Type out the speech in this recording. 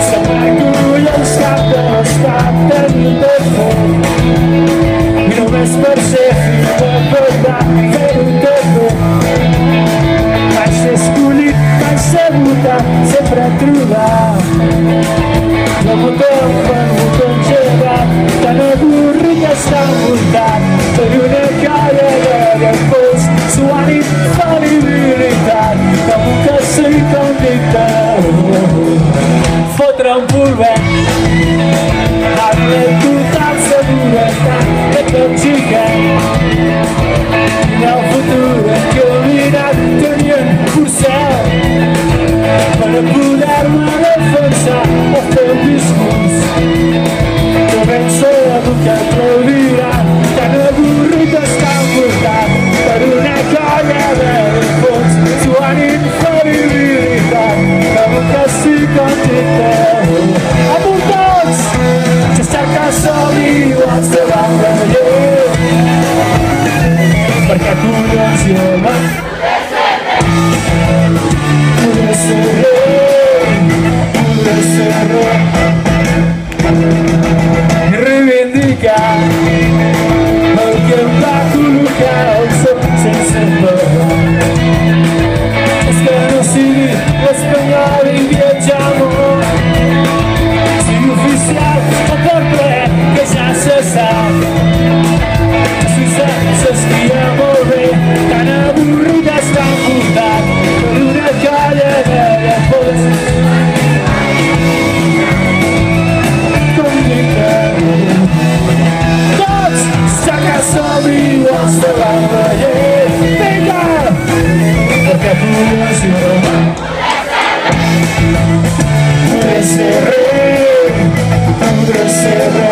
Sembra que ull al cap de l'estat tenint de fort i només per ser fill de podrà fer-ho tot bé. Vaig ser escollit, vaig ser votat, sempre trobar el botó per botó engegat, tan avorrit que està envoltat per una colla de pols, suant infal·libilitat, com un caçador i com dictador. Fotre un polvet, amb la total seguretat de tot xiquet, i el futur encaminat tenien forçat per a poder-me defensar o fer un discurs que ben segur que trobaran tan avorrit està envoltat per una colla de fons suant infal·libilitat com un cacic dictador. Apuntats! Que cerca sol i iguals davant de la llei perquè collons jove podré ser rei, podré ser rei i reivindicar el que em va col·locar el sol sense por. És que no sigui l'espanyol i viatjar molt, sigui oficial o per ple que ja se sap. S'esquia molt bé, tan avorrit està envoltat per una colla de pols com dictador. Tots saca sobre iguals davant la llei. Vinga! Perquè podré ser rei, podré ser rei.